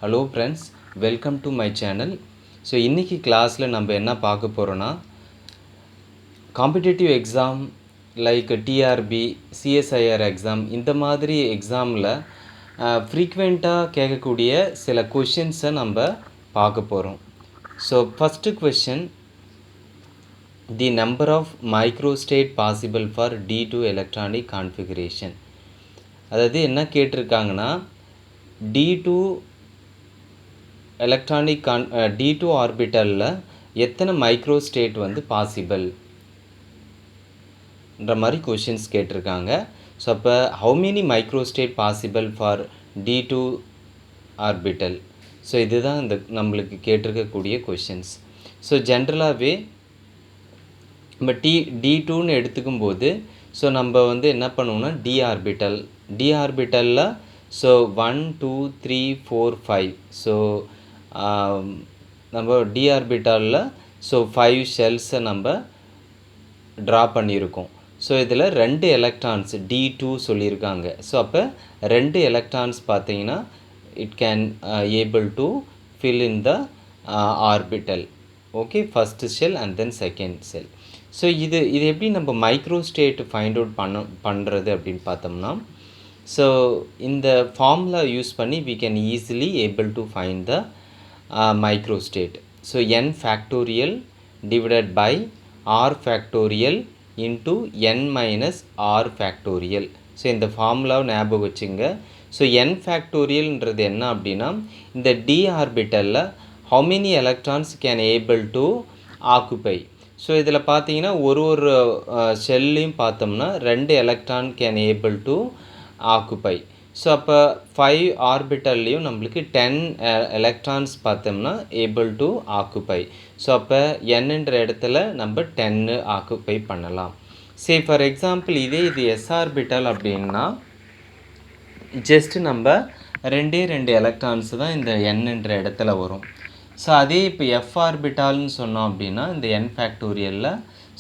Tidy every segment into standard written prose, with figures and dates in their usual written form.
Hello friends, welcome to my channel. So இன்றைக்கி கிளாஸில் நம்ம என்ன பார்க்க போகிறோன்னா, competitive exam like TRB, CSIR exam இந்த மாதிரி எக்ஸாமில் ஃப்ரீக்வெண்ட்டாக கேட்கக்கூடிய சில கொஷின்ஸை நம்ம பார்க்க போகிறோம். So first question, the number of microstate possible for D2 electronic configuration. அதாவது என்ன கேட்டிருக்காங்கன்னா, D2 எலக்ட்ரானிக் D2 ஆர்பிட்டலில் எத்தனை மைக்ரோஸ்டேட் பாசிபிள்ன்ற மாதிரி கொஷின்ஸ் கேட்டிருக்காங்க. ஸோ அப்போ how many microstate possible for D2 orbital. So இதுதான் இந்த நம்மளுக்கு கேட்டிருக்கக்கூடிய கொஷின்ஸ். ஸோ ஜென்ரலாகவே நம்ம D2ன்னு எடுத்துக்கும்போது ஸோ நம்ம என்ன பண்ணுவோம்னா டி ஆர்பிட்டலில் ஸோ 1 2 3 4 5 ஸோ நம்ம டி ஆர்பிட்டலில் ஸோ 5 ஷெல்ஸை நம்ம ட்ரா பண்ணியிருக்கோம். ஸோ இதில் 2 எலக்ட்ரான்ஸ் D2 சொல்லியிருக்காங்க. ஸோ அப்போ 2 எலக்ட்ரான்ஸ் பார்த்தீங்கன்னா it can able to fill in the orbital. Okay, first shell and then second shell. So இது எப்படி நம்ம மைக்ரோஸ்டேட் ஃபைண்ட் அவுட் பண்ணுறது அப்படின்னு பார்த்தோம்னா, ஸோ இந்த ஃபார்முலா யூஸ் பண்ணி we can easily able to find the microstate. So n factorial divided by r factorial into n minus r factorial. So இந்த ஃபார்முலாவை ஞாபகம் வச்சுங்க. ஸோ n factorialன்றது என்ன அப்படின்னா, இந்த d ஆர்பிட்டலில் how many electrons can able to occupy. So இதில் பார்த்தீங்கன்னா ஒரு ஷெல்லையும் பார்த்தோம்னா 2 electron can able to occupy. So அப்போ 5 ஆர்பிட்டல்லையும் நம்மளுக்கு 10 எலக்ட்ரான்ஸ் பார்த்தோம்னா ஏபிள் டு ஆக்குப்பை. ஸோ அப்போ என்னன்ற இடத்துல நம்ம 10 ஆக்குப்பை பண்ணலாம். சரி, ஃபார் எக்ஸாம்பிள் இது எஸ் ஆர்பிட்டல் அப்படின்னா ஜஸ்ட்டு நம்ம 2 எலக்ட்ரான்ஸ் தான் இந்த என்னன்ற இடத்துல வரும். ஸோ அதே இப்போ எஃப் ஆர்பிட்டால்னு சொன்னோம் அப்படின்னா இந்த n ஃபேக்டோரியலில்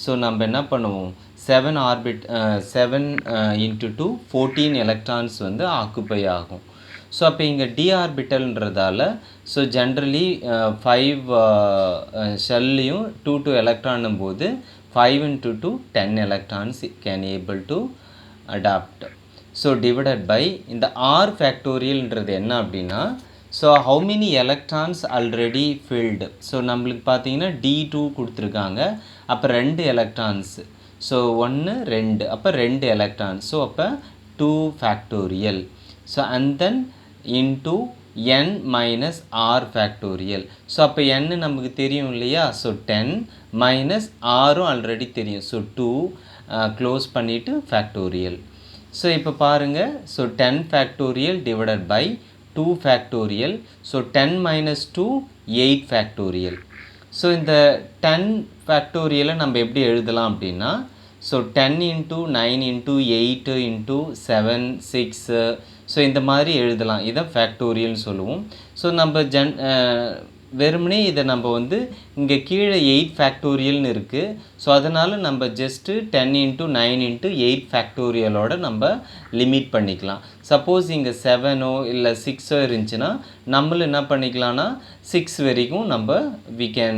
ஸோ நம்ம என்ன பண்ணுவோம், 7 into 2 14 எலக்ட்ரான்ஸ் ஆக்குப்பை ஆகும். ஸோ அப்போ இங்கே டி ஆர்பிட்டல்ன்றதால ஸோ ஜென்ரலி 5 ஷெல்லையும் 2 எலக்ட்ரானும் போது 5 into 2 10 electrons can able to adapt. So divided by இந்த ஆர் ஃபேக்டோரியல்ன்றது என்ன அப்படின்னா, so how many electrons already filled. So நம்மளுக்கு பார்த்தீங்கன்னா D2 கொடுத்துருக்காங்க. அப்போ 2 எலக்ட்ரான்ஸ், ஸோ 1 2 அப்போ 2 எலக்ட்ரான்ஸ். ஸோ அப்போ 2 factorial. So and then into n minus r factorial. So அப்போ n நமக்கு தெரியும் இல்லையா, ஸோ 10 மைனஸ் ஆரும் ஆல்ரெடி தெரியும். ஸோ 2 க்ளோஸ் பண்ணிவிட்டு ஃபேக்டோரியல். ஸோ இப்போ பாருங்கள், so 10 factorial divided by 2 factorial. So 10 minus 2 8 factorial. So இந்த 10 ஃபேக்டோரியலை நம்ம எப்படி எழுதலாம் அப்படின்னா, so 10 into 9 into 8 into 7 6 so இந்த மாதிரி எழுதலாம். இதை ஃபேக்டோரியல்னு சொல்லுவோம். ஸோ நம்ம வெறுமனே இதை நம்ம இங்கே கீழே 8 ஃபேக்டோரியல்னு இருக்குது. ஸோ அதனால் நம்ம ஜஸ்ட்டு 10 into 9 into 8 ஃபேக்டோரியலோட நம்ம லிமிட் பண்ணிக்கலாம். சப்போஸ் இங்கே 7ஓ இல்லை 6ஓ இருந்துச்சுன்னா நம்மளும் என்ன பண்ணிக்கலாம்னா 6 வரைக்கும் நம்ம we can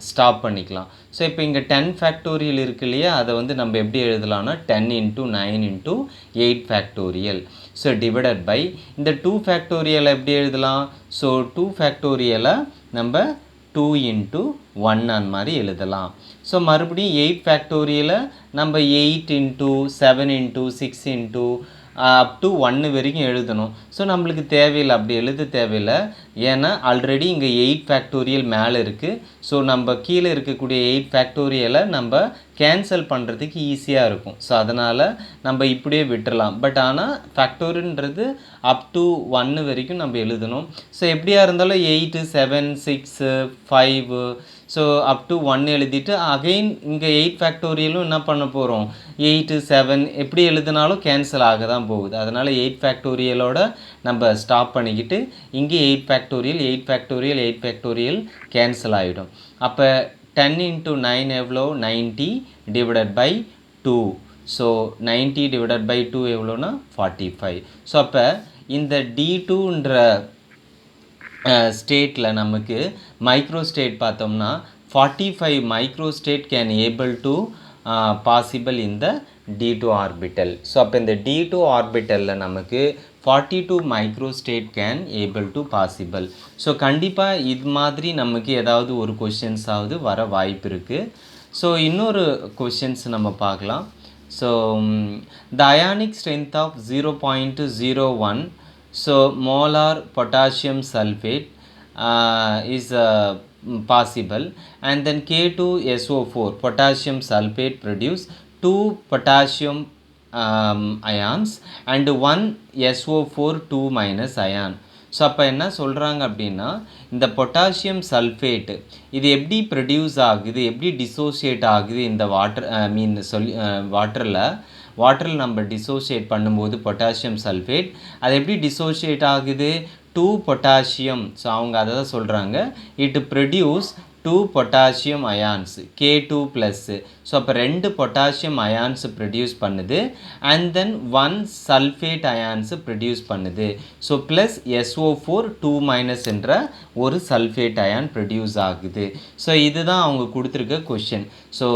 ஸ்டாப் பண்ணிக்கலாம். ஸோ இப்போ இங்கே 10 ஃபேக்டோரியல் இருக்கு இல்லையா, அதை நம்ம எப்படி எழுதலாம்னா 10 into 9 into 8 factorial. So divided by இந்த 2 ஃபேக்டோரியலை எப்படி எழுதலாம், ஸோ 2 ஃபேக்டோரியலை நம்ம 2 into 1 அந்த மாதிரி எழுதலாம். ஸோ மறுபடியும் 8 ஃபேக்டோரியலை நம்ம 8 into 7 into 6 into up to 1 வரைக்கும் எழுதணும். ஸோ நம்மளுக்கு தேவையில்லை, அப்படி எழுத தேவையில்லை. ஏன்னா ஆல்ரெடி இங்கே 8 ஃபேக்டோரியல் மேலே இருக்குது. ஸோ நம்ம கீழே இருக்கக்கூடிய 8 ஃபேக்டோரியலை நம்ம கேன்சல் பண்ணுறதுக்கு ஈஸியாக இருக்கும். ஸோ அதனால் நம்ம இப்படியே விட்டுறலாம். பட் ஆனால் ஃபேக்டோரியல்ன்றது அப் டு 1 வரைக்கும் நம்ம எழுதணும். ஸோ எப்படியா இருந்தாலும் 8 7 6 5 ஸோ அப் டு 1 எழுதிட்டு அகெயின் இங்கே 8 ஃபேக்டோரியலும் என்ன பண்ண போகிறோம், 8 7 எப்படி எழுதினாலும் கேன்சல் ஆக தான் போகுது. அதனால் 8 ஃபேக்டோரியலோட நம்ம ஸ்டாப் பண்ணிக்கிட்டு இங்கே 8 ஃபேக்டோரியல் 8 ஃபேக்டோரியல் 8 ஃபேக்டோரியல் கேன்சல் ஆகிடும். அப்போ 10 into 9 எவ்வளோ, 90 divided by 2. So 90 divided by 2 எவ்வளோனா 45. ஸோ அப்போ இந்த D2ன்ற ஸ்டேட்டில் நமக்கு மைக்ரோ ஸ்டேட் பார்த்தோம்னா 45 micro state can able to possible இந்த D2 ஆர்பிட்டல். ஸோ அப்போ இந்த D2 ஆர்பிட்டலில் நமக்கு 42 micro state can able to possible. So கண்டிப்பாக இது மாதிரி நமக்கு ஏதாவது ஒரு கொஷின்ஸாவது வர வாய்ப்பு இருக்குது. ஸோ இன்னொரு கொஷின்ஸ் நம்ம பார்க்கலாம். So the ionic strength of 0.01 so molar potassium sulfate is possible, and then K2SO4 potassium sulfate produce 2 potassium ions and 1 SO4 2 minus ion. So அப்போ என்ன சொல்கிறாங்க அப்படின்னா, இந்த பொட்டாசியம் சல்ஃபேட்டு இது எப்படி ப்ரொடியூஸ் ஆகுது, எப்படி டிசோசியேட் ஆகுது இந்த வாட்டரில் நம்ம டிசோசியேட் பண்ணும்போது பொட்டாசியம் சல்ஃபேட் அது எப்படி டிசோசியேட் ஆகுது, 2 பொட்டாசியம். ஸோ அவங்க அதை தான் சொல்கிறாங்க, it produce 2 potassium ions K2 plus. So அப்போ 2 பொட்டாசியம் அயான்ஸு ப்ரொடியூஸ் பண்ணுது, and then 1 sulphate ions produce பண்ணுது. ஸோ ப்ளஸ் SO4 2 மைனஸ் என்ற ஒரு சல்ஃபேட் அயான் ப்ரொடியூஸ் ஆகுது. ஸோ இதுதான் அவங்க கொடுத்துருக்க கொஷின். ஸோ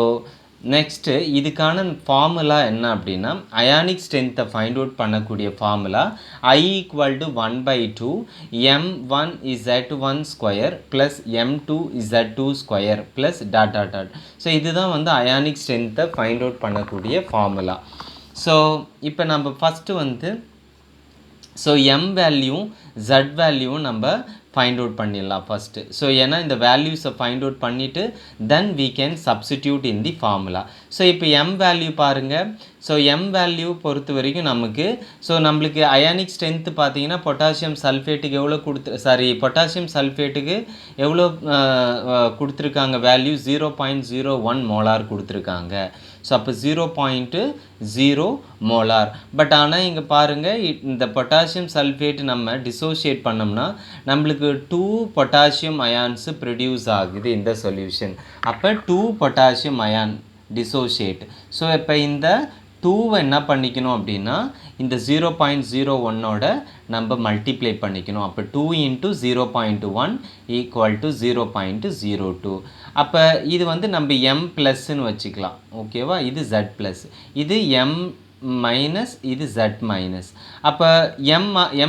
நெக்ஸ்ட்டு இதுக்கான ஃபார்முலா என்ன அப்படின்னா, அயானிக் ஸ்ட்ரென்த்தை ஃபைண்ட் அவுட் பண்ணக்கூடிய formula I = 1/2 m1z1 plus m2z2 plus dot dot dot. So இதுதான் வந்து அயானிக் ஸ்ட்ரென்த்தை ஃபைண்ட் அவுட் பண்ணக்கூடிய ஃபார்முலா. ஸோ இப்போ நம்ம ஃபஸ்ட்டு வந்து m வேல்யூவும் z வேல்யூவும் நம்ம ஃபைண்ட் அவுட் பண்ணிடலாம் ஃபஸ்ட்டு. ஸோ ஏன்னா இந்த வேல்யூஸை ஃபைண்ட் அவுட் பண்ணிவிட்டு தென் we can substitute in the formula. So இப்போ m வேல்யூ பாருங்கள். ஸோ m வேல்யூ பொறுத்த வரைக்கும் நமக்கு நம்மளுக்கு அயானிக் ஸ்ட்ரென்த்து பார்த்தீங்கன்னா பொட்டாசியம் சல்ஃபேட்டுக்கு எவ்வளோ பொட்டாசியம் சல்ஃபேட்டுக்கு எவ்வளோ கொடுத்துருக்காங்க வேல்யூ 0.01 மோலார் கொடுத்துருக்காங்க. ஸோ அப்போ 0.0 மோலார். பட் ஆனால் இங்கே பாருங்கள், இந்த பொட்டாசியம் சல்ஃபேட் நம்ம டிசோசியேட் பண்ணோம்னா நம்மளுக்கு 2 பொட்டாசியம் அயான்ஸு ப்ரொடியூஸ் ஆகுது இந்த சொல்யூஷன். அப்போ 2 பொட்டாசியம் அயான் டிசோசியேட். ஸோ இப்போ இந்த 2வை என்ன பண்ணிக்கணும் அப்படின்னா இந்த 0.01ஓட நம்ம மல்டிப்ளை பண்ணிக்கணும். அப்போ 2 × 0.1 = 0.02. அப்போ இது வந்து நம்ம m ப்ளஸ்ன்னு வச்சுக்கலாம். ஓகேவா? இது z ப்ளஸ், இது m மைனஸ், இது z மைனஸ். அப்போ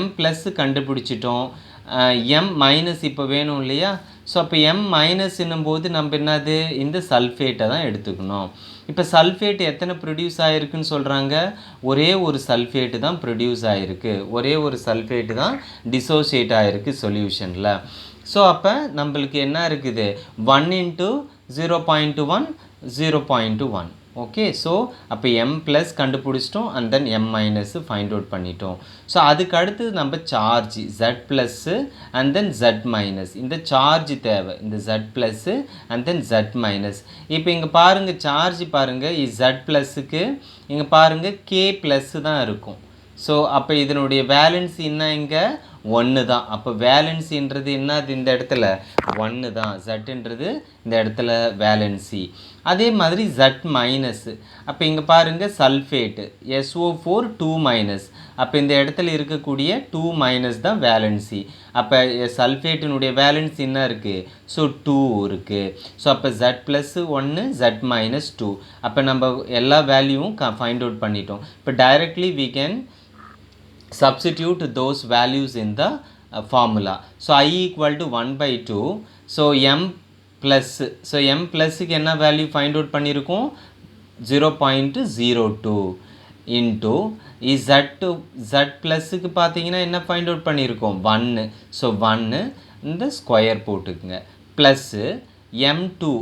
m ப்ளஸ் கண்டுபிடிச்சிட்டோம், m மைனஸ் இப்போ வேணும் இல்லையா? ஸோ அப்போ m மைனஸ்ன்னும் போது நம்ம என்னது இந்த சல்ஃபேட்டை தான் எடுத்துக்கணும். இப்போ சல்ஃபேட் எத்தனை ப்ரொடியூஸ் ஆகிருக்குன்னு சொல்கிறாங்க, ஒரே ஒரு சல்ஃபேட்டு தான் ப்ரொடியூஸ் ஆகிருக்கு, ஒரே ஒரு சல்ஃபேட்டு தான் டிசோசியேட் ஆகிருக்கு சொல்யூஷனில். ஸோ அப்போ நம்மளுக்கு என்ன இருக்குது, 1 × 0.1 0.1. ஓகே. ஸோ அப்போ m ப்ளஸ் கண்டுபிடிச்சிட்டோம், and then m minus find out பண்ணிட்டோம். ஸோ அதுக்கு அடுத்தது நம்ம charge z plus and then z minus, இந்த சார்ஜ் தேவை, இந்த z plus and then z minus. இப்போ இங்கே பாருங்கள், சார்ஜ் பாருங்கள், z ப்ளஸ்ஸுக்கு இங்கே பாருங்கள் k ப்ளஸ்ஸு தான் இருக்கும். ஸோ அப்போ இதனுடைய வேலன்சி என்ன, இங்கே 1 தான். அப்போ வேலன்சின்றது என்னது, இந்த இடத்துல 1 தான். ஜட்ன்றது இந்த இடத்துல வேலன்சி. அதே மாதிரி z மைனஸு, அப்போ இங்கே பாருங்கள் சல்ஃபேட்டு SO4 2 மைனஸ், அப்போ இந்த இடத்துல இருக்கக்கூடிய 2 மைனஸ் தான் வேலன்சி. அப்போ சல்ஃபேட்டினுடைய வேலன்சி என்ன இருக்குது, ஸோ 2 இருக்குது. ஸோ அப்போ z ப்ளஸ் 1 z மைனஸ் 2. அப்போ நம்ம எல்லா வேல்யூவும் ஃபைண்ட் அவுட் பண்ணிட்டோம். இப்போ directly we can substitute those values in the formula. So I = 1/2. So m plus, so m plusக்கு என்ன வேல்யூ ஃபைண்ட் அவுட் பண்ணியிருக்கோம், 0.02 இன்ட்டு z ப்ளஸுக்கு பார்த்தீங்கன்னா என்ன ஃபைண்ட் அவுட் பண்ணியிருக்கோம், 1. ஸோ 1 இந்த ஸ்கொயர் போட்டுக்குங்க, plus m2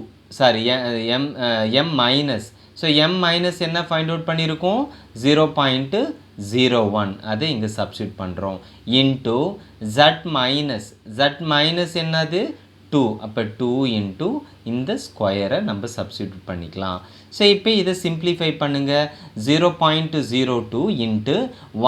m minus. So m minus என்ன find out பண்ணியிருக்கோம், 0.01, அதை இங்கே சப்ஸ்டியூட் பண்ணுறோம், இன்ட்டு z மைனஸ் என்னது 2. அப்போ 2 இன்ட்டு இந்த ஸ்கொயரை நம்ம சப்ஸ்டியூட் பண்ணிக்கலாம். ஸோ இப்போ இதை சிம்ப்ளிஃபை பண்ணுங்கள், 0.02 இன்ட்டு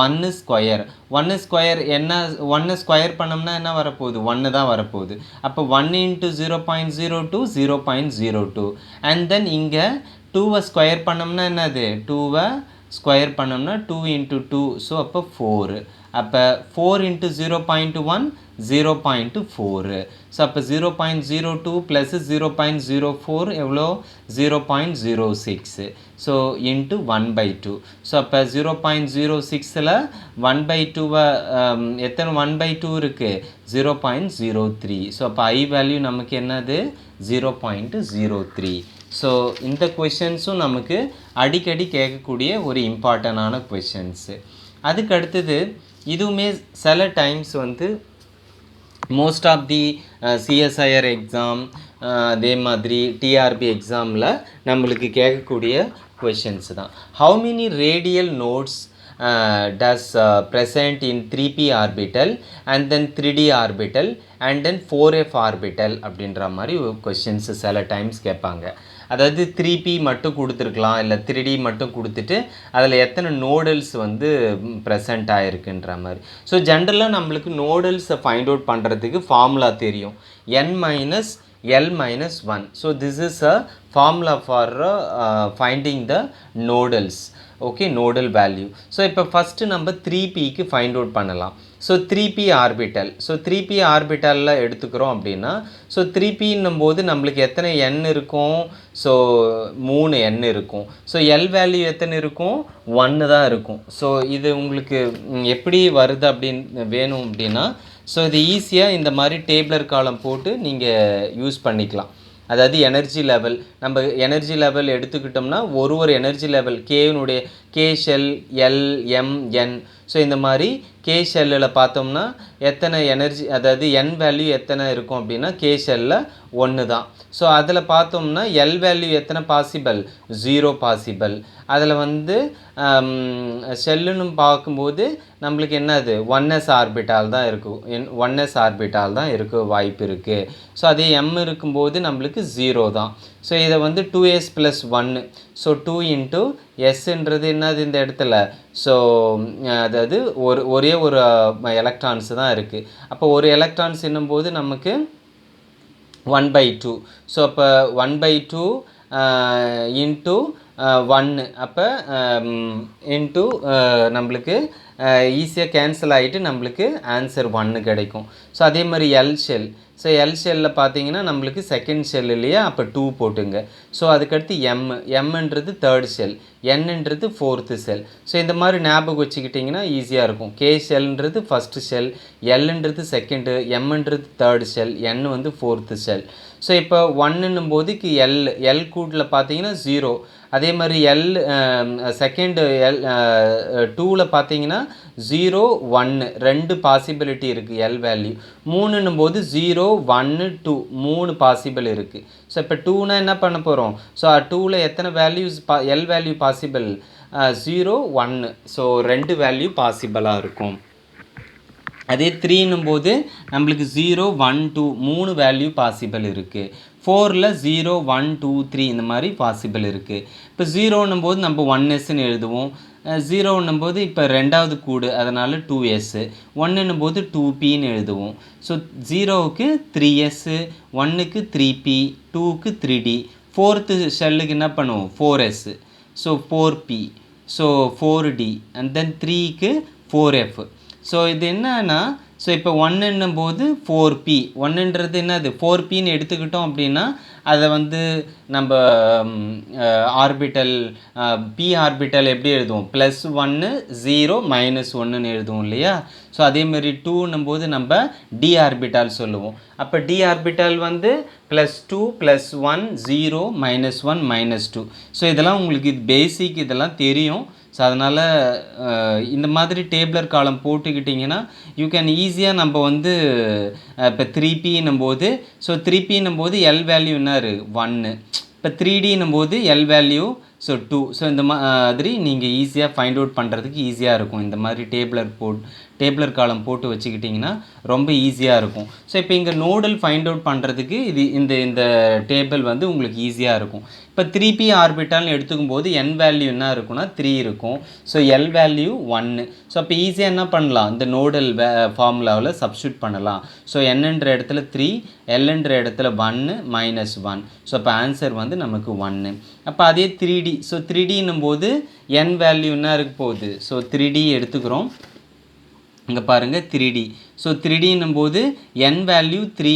1 ஸ்கொயர். 1 ஸ்கொயர் என்ன, 1 ஸ்கொயர் பண்ணோம்னா என்ன வரப்போகுது, 1 தான் வரப்போகுது. அப்போ 1 × 0.02 0.02, அண்ட் தென் இங்கே 2வை ஸ்கொயர் பண்ணோம்னா என்னது, 2வை ஸ்கொயர் பண்ணோம்னா 2 × 2, ஸோ அப்போ 4. அப்போ 4 into 0.1 0.4. ஸோ அப்போ 0.02 ப்ளஸ் 0.04 எவ்வளோ 0.06. So into 1/2. ஸோ அப்போ 0.06ல் 1/2 எத்தனை 1/2 இருக்குது 0.03. ஸோ அப்போ ஐ வேல்யூ நமக்கு என்னது 0.03. ஸோ இந்த கொஷின்ஸும் நமக்கு அடிக்கடி கேட்கக்கூடிய ஒரு இம்பார்ட்டண்டான கொஷின்ஸு. அதுக்கு அடுத்தது இதுவுமே சில டைம்ஸ் வந்து most of the CSIR exam அதே மாதிரி டிஆர்பி எக்ஸாமில் நம்மளுக்கு கேட்கக்கூடிய கொஷின்ஸ் தான். How many radial nodes does present in 3p orbital and then 3d orbital and then 4f orbital அப்படின்ற மாதிரி கொஷின்ஸ் சில டைம்ஸ் கேட்பாங்க. அதாவது 3p மட்டும் கொடுத்துருக்கலாம், இல்லை 3d மட்டும் கொடுத்துட்டு அதில் எத்தனை நோடல்ஸ் வந்து ப்ரெசண்ட் ஆகிருக்குன்ற மாதிரி. ஸோ ஜென்ரலாக நம்மளுக்கு நோடல்ஸை ஃபைண்ட் அவுட் பண்ணுறதுக்கு ஃபார்முலா தெரியும், n minus L minus 1. So this is a formula for finding the nodals. Okay, nodal value. So இப்போ ஃபஸ்ட்டு நம்ம 3pக்கு ஃபைண்ட் அவுட் பண்ணலாம். So 3p orbital. So 3p ஆர்பிட்டலில் எடுத்துக்கிறோம் அப்படின்னா, ஸோ 3pன்னும் போது நம்மளுக்கு எத்தனை n இருக்கும், ஸோ 3 n இருக்கும். ஸோ L வேல்யூ எத்தனை இருக்கும் 1 தான் இருக்கும். ஸோ இது உங்களுக்கு எப்படி வருது அப்படின்னு வேணும் அப்படின்னா, ஸோ இது ஈஸியாக இந்த மாதிரி டேபிளர் காலம் போட்டு நீங்கள் யூஸ் பண்ணிக்கலாம். அதாவது எனர்ஜி லெவல், நம்ம எனர்ஜி லெவல் எடுத்துக்கிட்டோம்னா ஒரு எனர்ஜி லெவல் கேனுடைய K shell L M N. So இந்த மாதிரி கே ஷெல்லில் பார்த்தோம்னா எத்தனை எனர்ஜி, அதாவது என் வேல்யூ எத்தனை இருக்கும் அப்படின்னா கே ஷெல்லில் 1 தான். ஸோ அதில் பார்த்தோம்னா எல் வேல்யூ எத்தனை பாசிபிள் 0 பாசிபிள். அதில் வந்து ஷெல்லுன்னு பார்க்கும்போது நம்மளுக்கு என்னது 1s ஆர்பிட்டால் தான் இருக்கும், 1s ஆர்பிட்டால் தான் இருக்க வாய்ப்பு இருக்குது. ஸோ அதே எம் இருக்கும்போது நம்மளுக்கு 0 தான். ஸோ இதை வந்து 2s + 1. ஸோ 2 into எஸ்ன்றது என்னது இந்த இடத்துல, ஸோ அதாவது ஒரே ஒரு எலக்ட்ரான்ஸ் தான் இருக்குது. அப்போ ஒரு எலக்ட்ரான்ஸ் என்னும்போது நமக்கு 1/2. ஸோ அப்போ 1/2 இன்ட்டு 1, அப்போ இன்ட்டு நம்மளுக்கு ஈஸியாக கேன்சல் ஆகிட்டு நம்மளுக்கு ஆன்சர் 1 கிடைக்கும். ஸோ அதே மாதிரி எல் ஷெல். ஸோ எல் ஷெல்லில் பார்த்தீங்கன்னா நம்மளுக்கு செகண்ட் ஷெல் இல்லையா, அப்போ 2 போட்டுங்க. ஸோ அதுக்கடுத்து எம்ன்றது தேர்ட் ஷெல், என்னன்றது ஃபோர்த்து ஷெல். ஸோ இந்த மாதிரி ஞாபகம் வச்சுக்கிட்டிங்கன்னா ஈஸியாக இருக்கும். கே ஷெல்ன்றது ஃபஸ்ட்டு ஷெல், எல்ன்றது செகண்டு, எம்ன்றது தேர்ட் ஷெல், என் வந்து ஃபோர்த்து ஷெல். ஸோ இப்போ 1ன்னும் போதுக்கு எல் கூட்டில் பார்த்தீங்கன்னா 0. அதே மாதிரி செகண்டு 2ல் பார்த்தீங்கன்னா 0 1 2 பாசிபிலிட்டி இருக்குது எல் வேல்யூ. 3ன்னும் போது 0 1 2 3 பாசிபிள் இருக்குது. ஸோ இப்போ 2னா என்ன பண்ண போகிறோம், ஸோ 2ல் எத்தனை values L value possible 0 1. So 2 value பாசிபிளாக இருக்கும். அதே 3ன்னும் போது நம்மளுக்கு 0 1 2 3 வேல்யூ பாசிபிள் இருக்குது. 4ல் 0 1 2 3 இந்த மாதிரி பாசிபிள் இருக்குது. இப்போ 0ன்னும் போது நம்ம 1sன்னு எழுதுவோம். 0ன்னும் போது இப்போ ரெண்டாவது கூடு, அதனால் 2s. 1ன்னும் போது 2pன்னு எழுதுவோம். ஸோ 0க்கு 3s, 1க்கு 3p, 2க்கு 3d, ஃபோர்த்து ஷெல்லுக்கு என்ன பண்ணுவோம் 4s. So 4p, so 4d and then 3க்கு 4f. ஸோ இது என்னன்னா, ஸோ இப்போ 1ன்னும் போது 4p, 1ன்றது என்னது 4pன்னு எடுத்துக்கிட்டோம் அப்படின்னா அதை வந்து நம்ம ஆர்பிட்டல் பி ஆர்பிட்டல் எப்படி எழுதுவோம் +1 0 -1ன்னு எழுதுவோம் இல்லையா. ஸோ அதேமாரி 2ன்னும் போது நம்ம டி ஆர்பிட்டால் சொல்லுவோம். அப்போ டி ஆர்பிட்டால் வந்து +2 +1 0 -1 -2. ஸோ இதெல்லாம் உங்களுக்கு இது பேசிக், இதெல்லாம் தெரியும். ஸோ அதனால் இந்த மாதிரி டேபிளர் காலம் போட்டுக்கிட்டிங்கன்னா யூ கேன் ஈஸியாக நம்ம வந்து இப்போ 3pன்னும் போது, ஸோ 3pன்னும் போது எல் வேல்யூ என்னாரு 1. இப்போ 3dன்னும் போது எல் வேல்யூ ஸோ 2. ஸோ இந்த மாதிரி நீங்கள் ஈஸியாக ஃபைண்ட் அவுட் பண்ணுறதுக்கு ஈஸியாக இருக்கும். இந்த மாதிரி டேபிளர் காலம் போட்டு வச்சுக்கிட்டிங்கன்னா ரொம்ப ஈஸியாக இருக்கும். ஸோ இப்போ இங்கே நோடல் ஃபைண்ட் அவுட் பண்ணுறதுக்கு இது இந்த டேபிள் வந்து உங்களுக்கு ஈஸியாக இருக்கும். இப்போ 3p ஆர்பிட்டால்னு எடுத்துக்கும் போது என் வேல்யூ என்ன இருக்குன்னா 3 இருக்கும். So L value 1. ஸோ அப்போ ஈஸியாக என்ன பண்ணலாம், இந்த நோடல் ஃபார்முலாவில் சப்ஸ்டியூட் பண்ணலாம். ஸோ என்னன்ற இடத்துல 3, எல்ன்ற இடத்துல 1 -1. ஸோ அப்போ ஆன்சர் வந்து நமக்கு 1. அப்போ அதே 3d. ஸோ 3dன்னும் போது என் வேல்யூ என்ன இருக்க போகுது, ஸோ 3d எடுத்துக்கிறோம். இங்கே பாருங்கள் 3D. ஸோ 3Dன்னும் போது n வேல்யூ 3,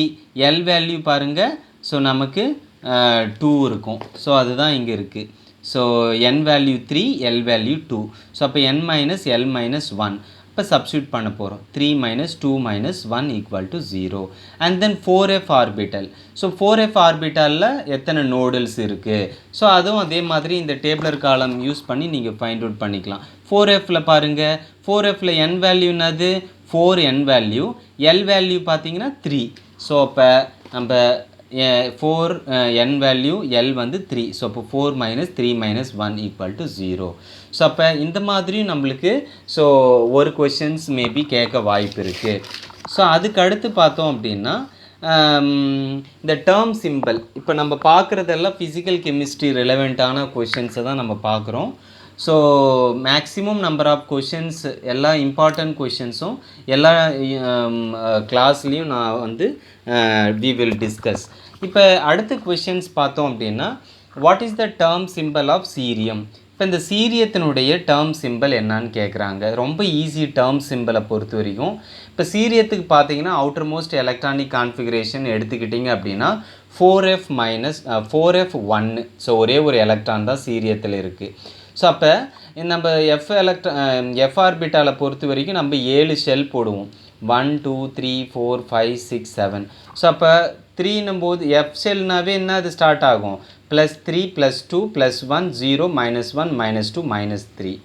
L வேல்யூ பாருங்கள். ஸோ நமக்கு 2 இருக்கும். ஸோ அதுதான் இங்கே இருக்குது. So n value 3, L value 2. So அப்போ n மைனஸ் L மைனஸ் 1. இப்போ சப்ஸ்டியூட் பண்ண போகிறோம். 3 minus 2 minus 1 equal to 0. And then 4f orbital. So 4f ஆர்பிட்டலில் எத்தனை நோடல்ஸ் இருக்குது? ஸோ அதுவும் அதே மாதிரி இந்த டேபிளர் காலம் யூஸ் பண்ணி நீங்கள் ஃபைண்ட் அவுட் பண்ணிக்கலாம். 4fல பாருங்கள், 4fல n வேல்யூ என்னது? 4n வேல்யூ, L வேல்யூ பார்த்தீங்கன்னா 3. ஸோ அப்போ நம்ம 4n வேல்யூ, L வந்து 3. ஸோ அப்போ 4 minus 3 minus 1 equal to 0. So அப்போ இந்த மாதிரியும் நம்மளுக்கு ஸோ ஒரு கொஷின்ஸ் மேபி கேட்க வாய்ப்பு இருக்குது. ஸோ அதுக்கு அடுத்து பார்த்தோம் அப்படின்னா இந்த டேர்ம் சிம்பிள். இப்போ நம்ம பார்க்குறதெல்லாம் ஃபிசிக்கல் கெமிஸ்ட்ரி ரிலவெண்ட்டான கொஷின்ஸை தான் நம்ம பார்க்குறோம். So maximum number of questions, எல்லா இம்பார்ட்டண்ட் கொஷின்ஸும் எல்லா கிளாஸ்லேயும் நான் வந்து வி வில் டிஸ்கஸ். இப்போ அடுத்த கொஷின்ஸ் பார்த்தோம் அப்படின்னா, what is the term symbol of cerium? இப்போ இந்த சீரியத்தினுடைய டேர்ம் சிம்பிள் என்னன்னு கேட்குறாங்க. ரொம்ப ஈஸி டேர்ம் சிம்பிளை பொறுத்த வரைக்கும். இப்போ சீரியத்துக்கு பார்த்தீங்கன்னா அவுட்டர் மோஸ்ட் எலக்ட்ரானிக் கான்ஃபிகரேஷன் எடுத்துக்கிட்டிங்க அப்படின்னா 4f மைனஸ் 4f1. ஸோ ஒரே ஒரு எலக்ட்ரான் தான் சீரியத்தில் இருக்குது. ஸோ அப்போ நம்ம எஃப் ஆர்பிட்டாலை பொறுத்த வரைக்கும் நம்ம 7 ஷெல் போடுவோம். 1 2 3 4 5 6 7. ஸோ அப்போ 3ன்னும் போது எஃப் ஷெல்னாவே என்ன அது ஸ்டார்ட் ஆகும்? +3 +2 +1 0 -1 -2 -3.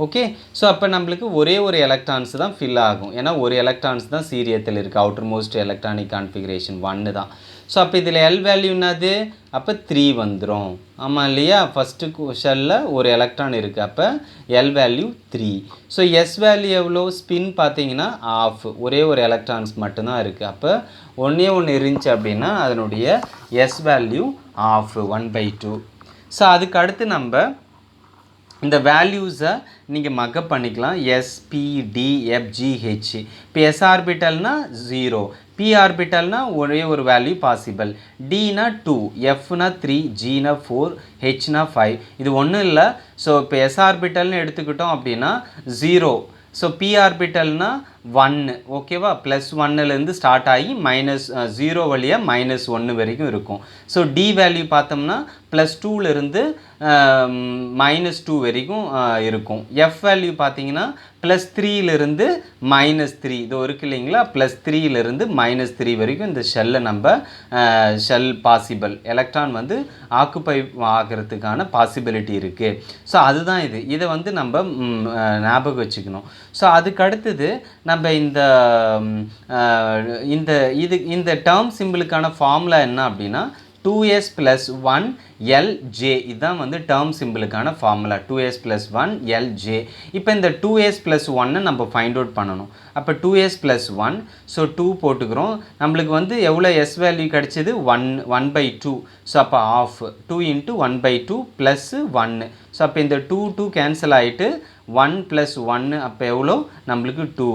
ஓகே. ஸோ அப்போ நம்மளுக்கு ஒரே ஒரு எலக்ட்ரான்ஸ் தான் ஃபில் ஆகும். ஏன்னா ஒரு எலக்ட்ரான்ஸ் தான் சீரியத்தில் இருக்குது. அவுட்டர் மோஸ்ட் எலக்ட்ரானிக் கான்ஃபிகரேஷன் 1 தான். ஸோ அப்போ இதில் L வேல்யூ என்னது? அப்போ 3 வந்துடும். ஆமாம் இல்லையா? ஃபஸ்ட்டு ஷெல்லில் ஒரு எலக்ட்ரான் இருக்குது. அப்போ L value 3. So S value எவ்வளோ? ஸ்பின் பார்த்தீங்கன்னா ஆஃப், ஒரே ஒரு எலக்ட்ரான்ஸ் மட்டும்தான் இருக்குது. அப்போ ஒன்றே ஒன்று இருந்துச்சு அப்படின்னா அதனுடைய S வேல்யூ ஆஃப் 1/2. ஸோ அதுக்கு அடுத்து நம்ம இந்த வேல்யூஸை நீங்கள் மக்கப் பண்ணிக்கலாம். S, p, d, f, g, h. இப்போ எஸ் ஆர்பிட்டல்னா 0, பி ஆர்பிட்டல்னா ஒரே ஒரு வேல்யூ பாசிபிள், டினா 2, எஃப்னா 3, ஜினா 4, ஹெச்னா 5. இது ஒன்றும் இல்லை. ஸோ இப்போ எஸ் ஆர்பிட்டல்னு எடுத்துக்கிட்டோம் அப்படின்னா 0. ஸோ பி ஆர்பிட்டல்னா 1. ஓகேவா? +1லேருந்து ஸ்டார்ட் ஆகி -0 வழியாக -1 வரைக்கும் இருக்கும். ஸோ டி வேல்யூ பார்த்தோம்னா +2லேருந்து -2 வரைக்கும் இருக்கும். எஃப் வேல்யூ பார்த்தீங்கன்னா +3லேருந்து -3. இது இருக்கு இல்லைங்களா? +3லேருந்து -3 வரைக்கும் இந்த ஷெல்லை நம்ம ஷெல் பாசிபிள், எலக்ட்ரான் வந்து ஆக்குப்பை ஆகிறதுக்கான பாசிபிலிட்டி இருக்குது. ஸோ அதுதான் இது. இதை வந்து நம்ம ஞாபகம் வச்சுக்கணும். ஸோ அதுக்கு அடுத்தது நம்ம இந்த டேர்ம் சிம்பிளுக்கான ஃபார்முலா என்ன அப்படின்னா 2s + 1 LJ. இதுதான் வந்து டேர்ம் சிம்பிளுக்கான ஃபார்முலா. 2s + 1 LJ. இப்போ இந்த 2s + 1 நம்ம ஃபைண்ட் அவுட் பண்ணணும். அப்போ 2s + 1. ஸோ 2 போட்டுக்கிறோம். நம்மளுக்கு வந்து எவ்வளோ எஸ் வேல்யூ கிடச்சிது? 1/2. ஸோ அப்போ ஆஃப் 2 × 1/2 + 1. ஸோ அப்போ இந்த 2 கேன்சல் ஆகிட்டு 1 + 1 அப்போ எவ்வளோ? நம்மளுக்கு 2.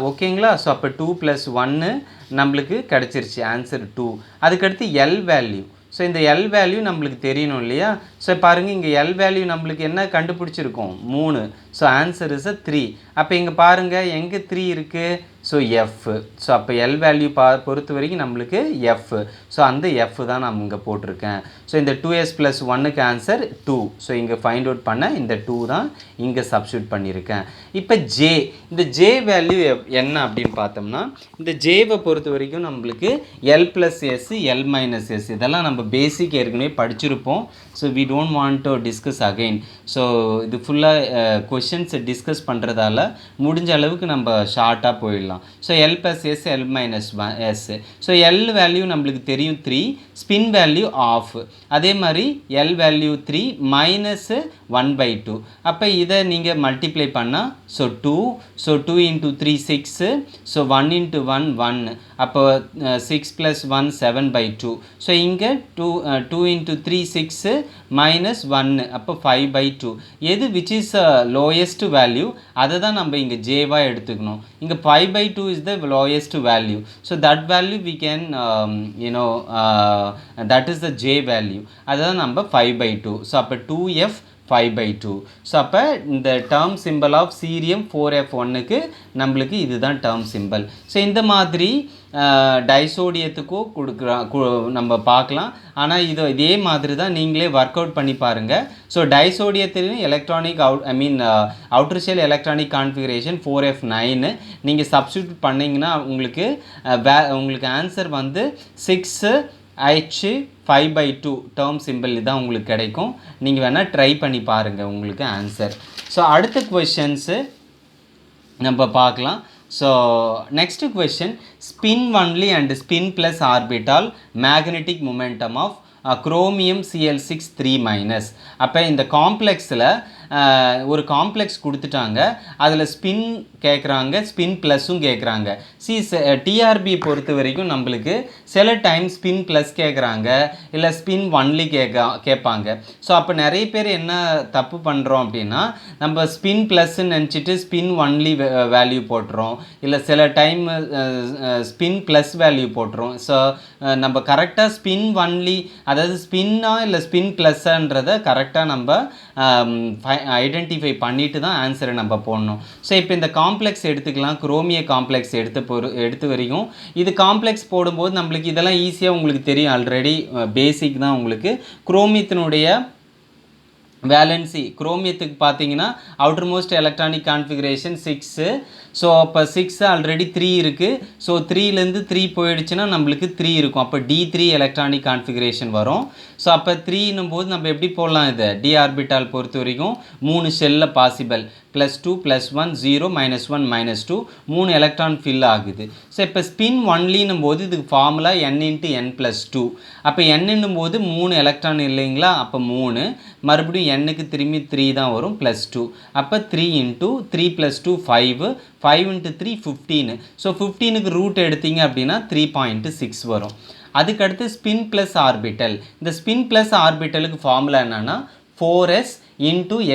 ஓகேங்களா? ஸோ அப்போ 2 + 1 நம்மளுக்கு கிடச்சிருச்சு. ஆன்சர் 2. அதுக்கடுத்து எல் வேல்யூ. ஸோ இந்த எல் வேல்யூ நம்மளுக்கு தெரியணும் இல்லையா? ஸோ பாருங்கள், இங்கே எல் வேல்யூ நம்மளுக்கு என்ன கண்டுபிடிச்சிருக்கோம்? 3. So answer is 3. அப்போ இங்கே பாருங்கள், எங்கே 3 இருக்குது? So F. ஸோ அப்போ எல் வேல்யூ பொறுத்த வரைக்கும் நம்மளுக்கு எஃப். ஸோ அந்த எஃப் தான் நான் இங்கே போட்டிருக்கேன். ஸோ இந்த 2s + 1க்கு ஆன்சர் 2. ஸோ இங்கே ஃபைண்ட் அவுட் பண்ண இந்த 2 தான் இங்கே சப்ஸ்டியூட் பண்ணியிருக்கேன். இப்போ ஜே, இந்த ஜே வேல்யூ என்ன அப்படின்னு பார்த்தோம்னா, இந்த ஜேவை பொறுத்த வரைக்கும் நம்மளுக்கு L + S, L - S இதெல்லாம் நம்ம பேசிக் ஏற்கனவே படிச்சிருப்போம். So we don't want to discuss again. So இது ஃபுல்லாக கொஷின்ஸ் டிஸ்கஸ் பண்ணுறதால முடிஞ்ச அளவுக்கு நம்ம ஷார்ட்டாக போயிடலாம். So L + S, L - S. So L value நம்மளுக்கு தெரியும் 3, ஸ்பின் வேல்யூ ஆஃப். அதே மாதிரி L வேல்யூ 3 -1/2. அப்போ இதை நீங்கள் மல்டிப்ளை பண்ணால் ஸோ 2. ஸோ 2 × 3 6. ஸோ 1 × 1 1. அப்போ 6 + 1 7/2. ஸோ இங்கே 2 × 3 6 -1. அப்போ 5/2. எது விச் இஸ் லோயஸ்ட் வேல்யூ அதை தான் நம்ம இங்கே ஜேவாக எடுத்துக்கணும். இங்கே 5/2 is the lowest value. So that value we can that is the J value. அதுதான் நம்ம 5/2. ஸோ அப்போ 2f 5/2. ஸோ அப்போ இந்த டேர்ம் சிம்பிள் ஆஃப் சீரியம் 4F1க்கு நம்மளுக்கு இதுதான் டேர்ம் சிம்பிள். ஸோ இந்த மாதிரி டைசோடியத்துக்கும் நம்ம பார்க்கலாம். ஆனால் இதே மாதிரி தான் நீங்களே ஒர்க் அவுட் பண்ணி பாருங்கள். ஸோ டைசோடியத்திலும் electronic outer shell electronic configuration 4F9 நீங்கள் சப்ஸ்டியூட் பண்ணிங்கன்னா உங்களுக்கு ஆன்சர் வந்து 6H5/2 டேர்ம் சிம்பிள் தான் உங்களுக்கு கிடைக்கும். நீங்கள் வேணால் ட்ரை பண்ணி பாருங்கள் உங்களுக்கு ஆன்சர். ஸோ அடுத்த கொஷின்ஸு நம்ம பார்க்கலாம். So next question, spin only and spin plus orbital magnetic moment of chromium Cl6 3-. அப்போ இந்த காம்ப்ளெக்ஸில் ஒரு காம்ப்ளெக்ஸ் கொடுத்துட்டாங்க, அதில் ஸ்பின் கேட்குறாங்க, ஸ்பின் ப்ளஸ்ஸும் கேட்குறாங்க. டிஆர்பி பொறுத்த வரைக்கும் நம்மளுக்கு சில டைம் ஸ்பின் ப்ளஸ் கேட்குறாங்க, இல்லை ஸ்பின் ஒன்லி கேட்பாங்க. ஸோ அப்போ நிறைய பேர் என்ன தப்பு பண்ணுறோம் அப்படின்னா, நம்ம ஸ்பின் ப்ளஸ்ன்னு நினச்சிட்டு ஸ்பின் ஒன்லி வேல்யூ போட்டுறோம், இல்லை சில டைம் ஸ்பின் ப்ளஸ் வேல்யூ போட்டுறோம். ஸோ நம்ம கரெக்டாக ஸ்பின் ஒன்லி, அதாவது ஸ்பின்னா இல்லை ஸ்பின் ப்ளஸ்ஸன்றதை கரெக்டாக நம்ம ஐடென்டிஃபை பண்ணிட்டு தான் ஆன்சரை நம்ம போடணும். ஸோ இப்போ இந்த காம்ப்ளெக்ஸ் எடுத்துக்கலாம், குரோமிய காம்ப்ளெக்ஸ் எடுத்து வரைக்கும் இது காம்ப்ளெக்ஸ் போடும்போது நம்மளுக்கு இதெல்லாம் ஈஸியாக உங்களுக்கு தெரியும், ஆல்ரெடி பேசிக் தான் உங்களுக்கு. குரோமியத்தினுடைய வேலன்சி, குரோமியத்துக்கு பார்த்தீங்கன்னா outer most electronic configuration 6. So அப்போ 6 ஆல்ரெடி 3 இருக்குது. ஸோ 3லேருந்து 3 போயிடுச்சுன்னா நம்மளுக்கு 3 இருக்கும். அப்போ D3 எலக்ட்ரானிக் கான்ஃபிகரேஷன் வரும். ஸோ அப்போ 3ன்னும் போது நம்ம எப்படி போடலாம், இது டி ஆர்பிட்டால் பொறுத்த வரைக்கும் 3 ஷெல்லில் பாசிபிள், +2 +1 0 -1 -2 3 எலக்ட்ரான் ஃபில் ஆகுது. ஸோ இப்போ ஸ்பின் ஒன்லின்னும் போது இதுக்கு ஃபார்முலா n × n+2. அப்போ என்னும் போது 3 எலக்ட்ரான் இல்லைங்களா, அப்போ 3 மறுபடியும் n-க்கு திரும்பி 3 தான் வரும், +2. அப்போ 3 × 3 + 2 5, 5 × 3 15. ஸோ 15க்கு ரூட் எடுத்தீங்க அப்படின்னா 3.6 வரும். அதுக்கடுத்து ஸ்பின் ப்ளஸ் ஆர்பிட்டல். இந்த ஸ்பின் ப்ளஸ் ஆர்பிட்டலுக்கு ஃபார்முலா என்னென்னா 4s ×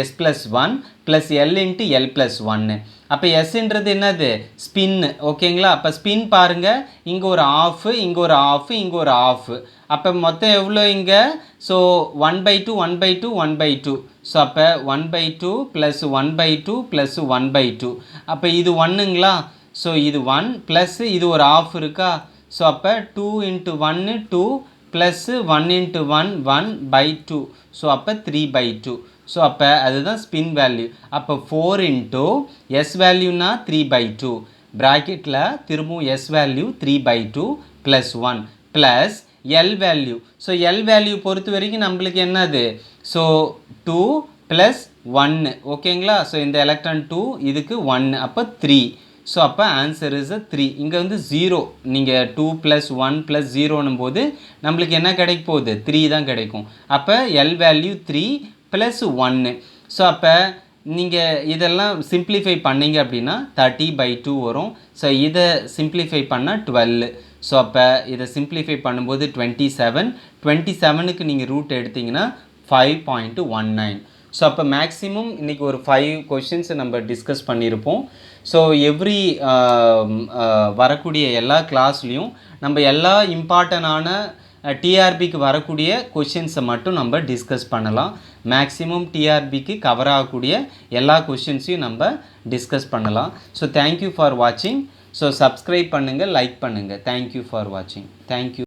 s+1 + l × l+1. அப்போ எஸ்ன்றது என்னது, ஸ்பின்னு. ஓகேங்களா, அப்போ ஸ்பின் பாருங்கள், இங்கே ஒரு ஆஃபு, இங்கே ஒரு ஆஃபு, இங்கே ஒரு ஆஃபு. அப்போ மொத்தம் எவ்வளோ இங்கே, ஸோ 1/2 1/2 1/2. ஸோ அப்போ 1/2 + 1/2 + 1/2. அப்போ இது 1ங்களா, ஸோ இது 1 ப்ளஸ் இது ஒரு ஆஃப் இருக்கா. ஸோ அப்போ 2 × 1 2 ப்ளஸ் 1 × 1 1/2. ஸோ அப்போ 3/2. ஸோ அப்போ அதுதான் ஸ்பின் வேல்யூ. அப்போ 4 × s வேல்யூனா 3/2 ப்ராக்கெட்டில் திரும்பவும் s value 3/2 + 1 plus L value. So L value பொறுத்த வரைக்கும் நம்மளுக்கு என்னது, ஸோ 2 + 1. ஓகேங்களா, ஸோ இந்த எலக்ட்ரான் 2, இதுக்கு 1, அப்போ 3. ஸோ அப்போ ஆன்சர் இஸ் 3. இங்கே வந்து 0, நீங்கள் 2 + 1 + 0ன்னும் போது நம்மளுக்கு என்ன கிடைக்க போகுது, 3 தான் கிடைக்கும். அப்போ எல் வேல்யூ 3 + 1. ஸோ அப்போ நீங்கள் இதெல்லாம் சிம்பிளிஃபை பண்ணிங்க அப்படின்னா 30/2 வரும். ஸோ இதை சிம்பிளிஃபை பண்ணால் 12. ஸோ அப்போ இதை சிம்பிளிஃபை பண்ணும்போது 27க்கு நீங்கள் ரூட் எடுத்திங்கன்னா 5.19. ஸோ அப்போ மேக்ஸிமம் இன்றைக்கி ஒரு 5 கொஷின்ஸை நம்ம டிஸ்கஸ் பண்ணியிருப்போம். ஸோ எவ்ரி வரக்கூடிய எல்லா கிளாஸ்லேயும் நம்ம எல்லா இம்பார்ட்டண்டான டிஆர்பிக்கு வரக்கூடிய கொஷின்ஸை மட்டும் நம்ம டிஸ்கஸ் பண்ணலாம். மேக்ஸிமம் டிஆர்பிக்கு கவர் ஆகக்கூடிய எல்லா கொஷின்ஸையும் நம்ம டிஸ்கஸ் பண்ணலாம். ஸோ தேங்க்யூ ஃபார் வாட்சிங். ஸோ சப்ஸ்கிரைப் பண்ணுங்கள், லைக் பண்ணுங்கள். தேங்க்யூ ஃபார் வாட்சிங். தேங்க்யூ.